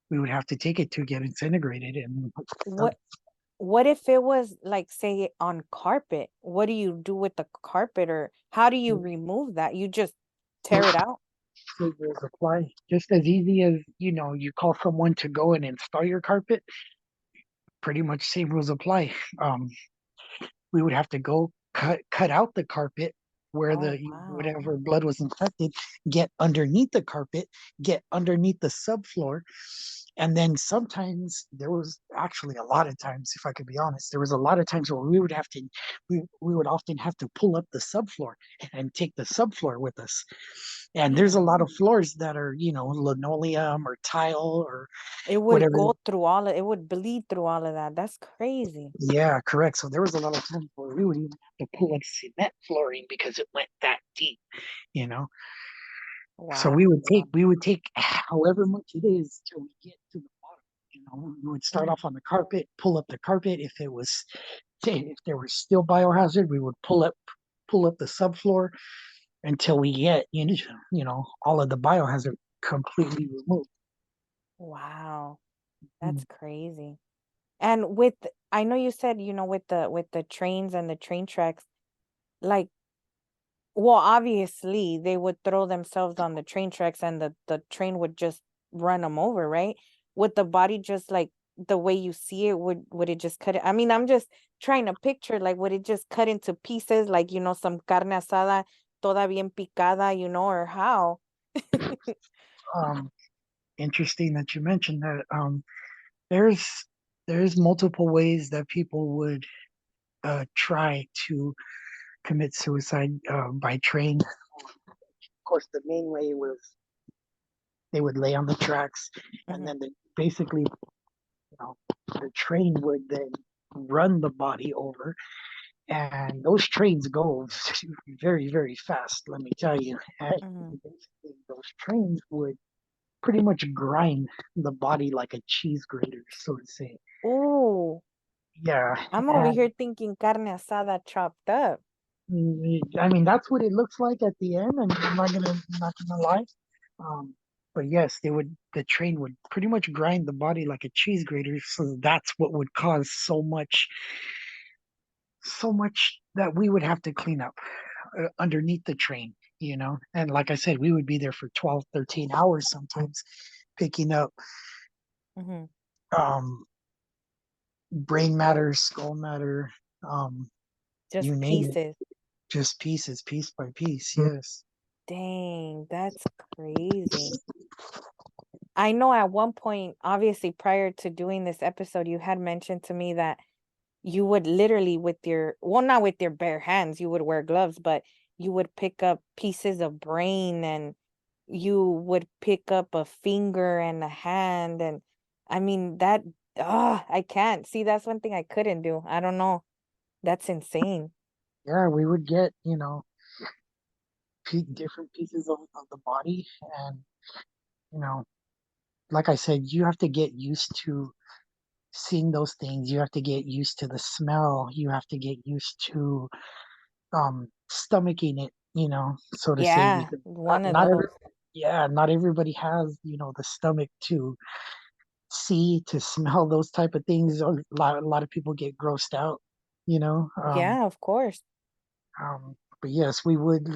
we would have to take it to get incinerated. And What if it was like, say, on carpet? What do you do with the carpet, or how do you remove that? You just tear it out? flavors apply. Just as easy as, you call someone to go and install your carpet, pretty much same rules apply. Um, we would have to go cut out the carpet where Oh, the wow. whatever blood was infected, get underneath the carpet, get underneath the subfloor, and then sometimes there was actually a lot of times, if I could be honest, there was a lot of times where we would often have to pull up the subfloor and take the subfloor with us. And there's a Damn. lot of floors that are, linoleum or tile or It would whatever. go through all of it would bleed through all of that. That's crazy. Yeah, correct. So there was a lot of times where we would even have to pull up cement flooring because it went that deep, you know. So Wow. we would take however much it is till we get to the bottom. We would start Mhm. off on the carpet, pull up the carpet. If there was still biohazard, we would pull up the subfloor until we get all of the biohazard completely removed. Wow. Mm. That's crazy. And I know you said, with the trains and the train tracks, like, well, obviously they would throw themselves on the train tracks and the train would just run them over, right? Would the body just, like, the way you see it, would it just cut it? I mean, I'm just trying to picture, like, would it just cut into pieces, like, some carne asada toda bien picada, or how? Um, Interesting that you mentioned that. There's there's multiple ways that people would try to commit suicide by train. Of course, the main way was they would lay on the tracks, and Mhm. then basically, the train would then run the body over, and those trains go very, very fast. Let me tell you, and Mhm. basically those trains would pretty much grind the body like a cheese grater, so to say. Ooh, Yeah, I'm over and here thinking carne asada chopped up. I mean, that's what it looks like at the end. And I'm not gonna lie. Um, but yes, the train would pretty much grind the body like a cheese grater. So that's what would cause so much that we would have to clean up underneath the train. And like I said, we would be there for 12, 13 hours sometimes picking up Mhm. um, brain matter, skull matter, um, you Just name it, pieces. just pieces, piece by piece. Yes. Dang, that's crazy. I know at one point, obviously prior to doing this episode, you had mentioned to me that you would literally, with well, not with your bare hands, you would wear gloves, but you would pick up pieces of brain, and you would pick up a finger and a hand. And I mean, I can't. See, that's one thing I couldn't do. I don't know. That's insane. Yeah, we would get, different pieces of the body. And, you know, like I said, you have to get used to seeing those things. You have to get used to the smell. You have to get used to stomaching it, so to say, Yeah, because one of not every those. yeah, not everybody has, the stomach to see, to smell those type of things. A lot of people get grossed out, you know. Yeah, of course. But yes, we would,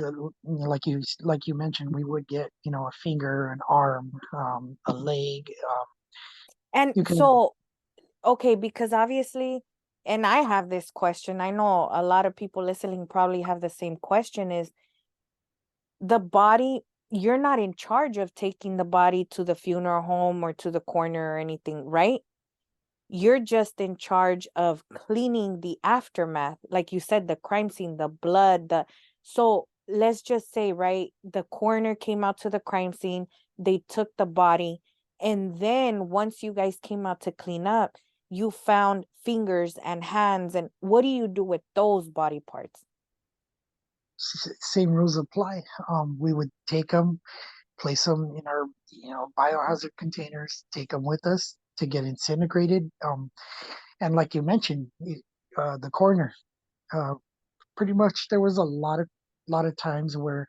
like you mentioned, we would get, a finger, an arm, a leg. And You can so, okay, because obviously, and I have this question. I know a lot of people listening probably have the same question, is the body, you're not in charge of taking the body to the funeral home or to the coroner or anything, right? You're just in charge of cleaning the aftermath. Like you said, the crime scene, the blood, so let's just say, right, the coroner came out to the crime scene, they took the body, and then once you guys came out to clean up, you found fingers and hands. And what do you do with those body parts? same rules apply. We would take them, place them in our, biohazard containers, take them with us to get incinerated. And like you mentioned, the coroner, uh, pretty much there was a lot of times where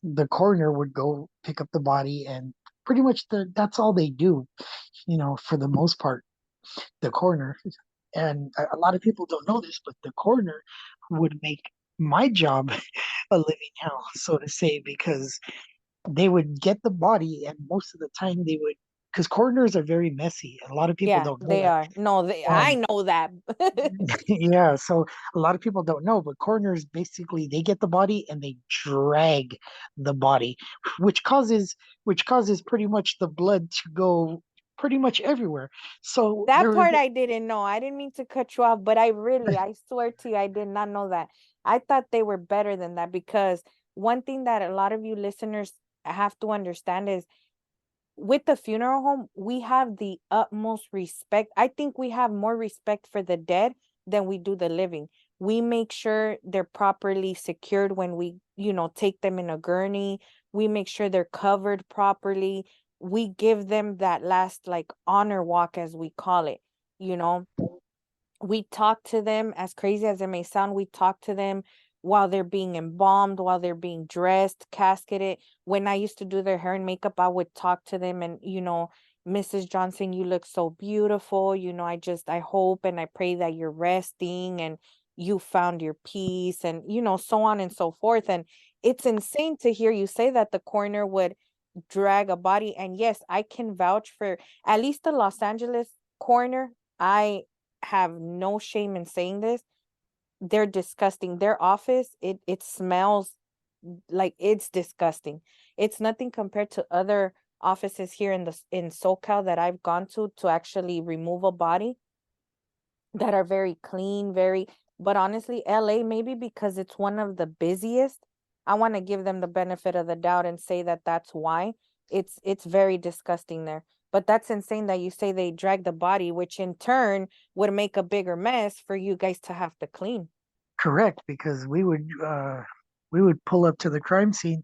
the coroner would go pick up the body, and pretty much that's all they do. for the most part, the coroner, and a lot of people don't know this, but the coroner would make my job a living hell, so to say, because they would get the body, and most of the time they would, because coroners are very messy. A lot of people Yeah, don't know they that. are. No, I And know that. yeah, so a lot of people don't know, but coroners basically they get the body and they drag the body, which causes which causes pretty much the blood to go pretty much everywhere. So That there was part I didn't know. I didn't mean to cut you off, but I swear to you, I did not know that. I thought they were better than that because one thing that a lot of you listeners have to understand is with the funeral home, we have the utmost respect. I think we have more respect for the dead than we do the living. We make sure they're properly secured when we, take them in a gurney. We make sure they're covered properly. We give them that last like honor walk as we call it, you know we talk to them, as crazy as it may sound, we talk to them while they're being embalmed, while they're being dressed, casketed. When I used to do their hair and makeup, I would talk to them and, Mrs. Johnson, you look so beautiful. I hope and I pray that you're resting and you found your peace and, so on and so forth. And it's insane to hear you say that the coroner would drag a body. And yes, I can vouch for at least the Los Angeles coroner. I have no shame in saying this. They're disgusting. Their office, it smells like it's disgusting. It's nothing compared to other offices here in SoCal that I've gone to actually remove a body that are very clean, but honestly, LA, maybe because it's one of the busiest, I want to give them the benefit of the doubt and say that that's why it's very disgusting there. But that's insane that you say they drag the body, which in turn would make a bigger mess for you guys to have to clean. correct because we would pull up to the crime scene,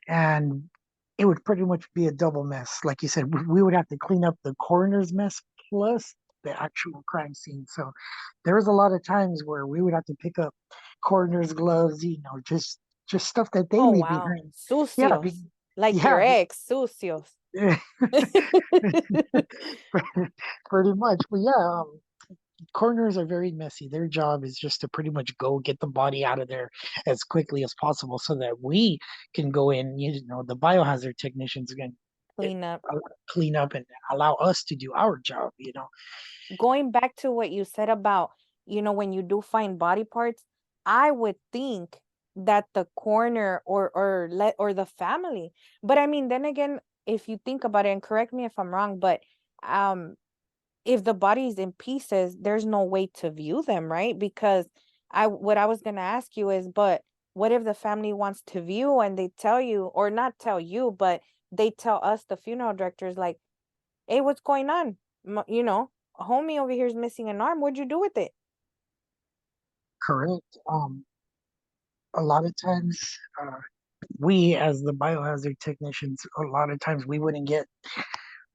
and it would pretty much be a double mess. Like you said, we would have to clean up the coroner's mess plus the actual crime scene. So there was a lot of times where we would have to pick up coroner's gloves, just stuff that they Oh leave wow. behind. Yeah, Sucios. Like your yeah, ex, sucios. pretty much. But yeah, coroners are very messy. Their job is just to pretty much go get the body out of there as quickly as possible so that we can go in, the biohazard technicians can Clean up. uh, clean up and allow us to do our job. Going back to what you said about, when you do find body parts, I would think that the coroner or the family. But I mean, then again, if you think about it, and correct me if I'm wrong, but um if the body's in pieces, there's no way to view them, right? Because what I was gonna ask you is, but what if the family wants to view and they tell you, or not tell you, but they tell us, the funeral directors, like, hey, what's going on? A homie over here is missing an arm. What'd you do with it? Correct. A lot of times, we as the biohazard technicians, a lot of times we wouldn't get,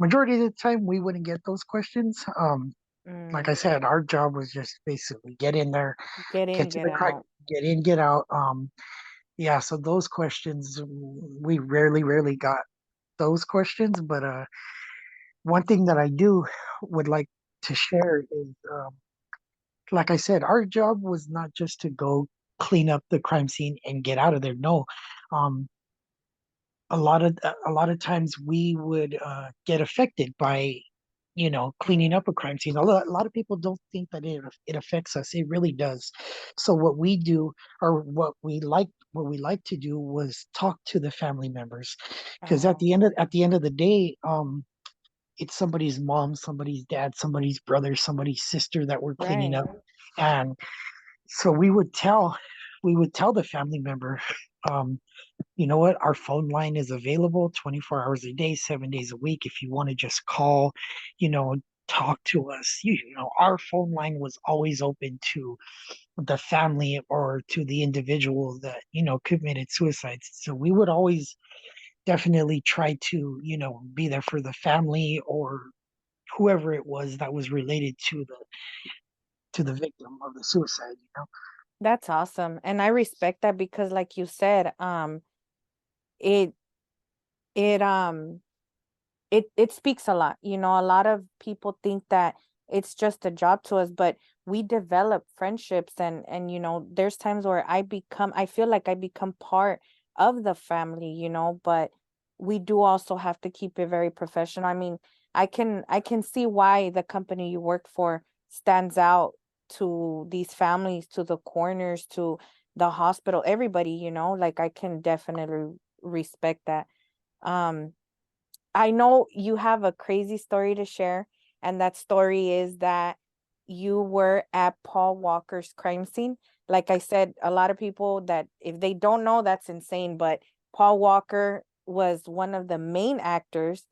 majority of the time, we wouldn't get those questions. Like I Mm, said, our job was just basically get in there, get get in, to get the crime, out. get in, get out. Yeah, so those questions, we rarely got those questions. But one thing that I do would like to share is, like I said, our job was not just to go clean up the crime scene and get out of there. No, um, a lot of times we would get affected by cleaning Mm, up a crime scene. A lot of people don't think that it affects us. It really does. So what we do, or what we like to do, was talk to the family members, because at oh, the end of the day, it's somebody's mom, somebody's dad, somebody's brother, somebody's sister that we're cleaning right. up. And so we would tell the family member, um, you know what, our phone line is available 24 hours a day, 7 days a week. If you want to just call, you know talk to us, our phone line was always open to the family or to the individual that committed suicide. So we would always definitely try to be there for the family or whoever it was that was related to the victim of the suicide. That's awesome. And I respect that because like you said, it it it speaks a lot. You know, a lot of people think that it's just a job to us, but we develop friendships, and you know, there's times where I feel like I become part of the family, you know, but we do also have to keep it very professional. I mean, I can see why the company you work for stands out to these families, to the corners, to the hospital, everybody, you know, like I can definitely respect that. Um I know you have a crazy story to share, and that story is that you were at Paul Walker's crime scene. Like I said, a lot of people that if they don't know, that's insane. But Paul Walker was one of the main actors,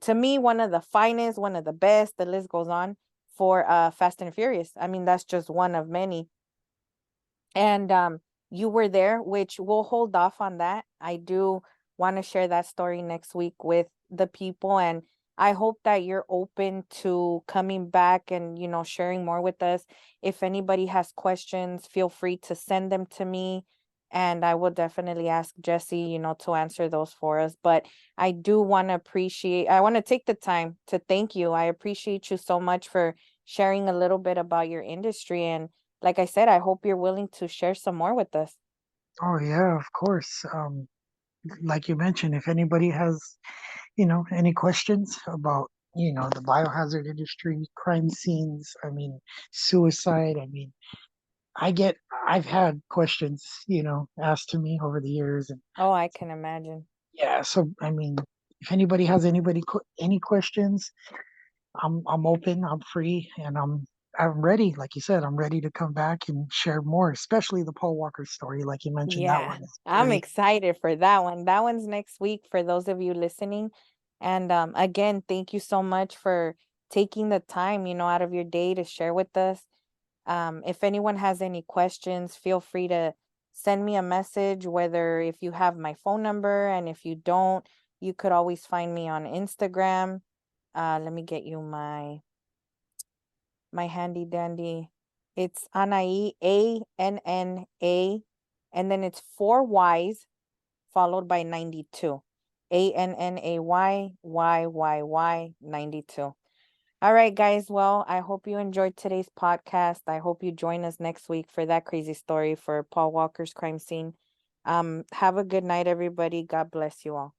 to me, one of the finest, one of the best, the list goes on for Fast and Furious. I mean, that's just one of many. And you were there, which we'll hold off on that. I do want to share that story next week with the people, and I hope that you're open to coming back and, you know, sharing more with us. If anybody has questions, feel free to send them to me, and I will definitely ask Jesse, you know, to answer those for us. But I want to take the time to thank you. I appreciate you so much for sharing a little bit about your industry, and like I said, I hope you're willing to share some more with us. Oh yeah, of course. Like you mentioned, if anybody has, any questions about, the biohazard industry, crime scenes, I mean, suicide, I mean, I get, I've had questions, asked to me over the years, and Oh, I can imagine. yeah, so I mean, if anybody has any questions, I'm open, I'm free, and I'm ready. Like you said, I'm ready to come back and share more, especially the Paul Walker story. Like you mentioned, that Yeah, one is I'm very. excited for that one. That one's next week for those of you listening. And again, thank you so much for taking the time, you know, out of your day to share with us. If anyone has any questions, feel free to send me a message, whether if you have my phone number, and if you don't, you could always find me on Instagram. Let me get you my handy dandy. It's Annayy, Anna, and then it's four Y's followed by 92. Annayy 92. All right, guys. Well, I hope you enjoyed today's podcast. I hope you join us next week for that crazy story for Paul Walker's crime scene. Have a good night, everybody. God bless you all.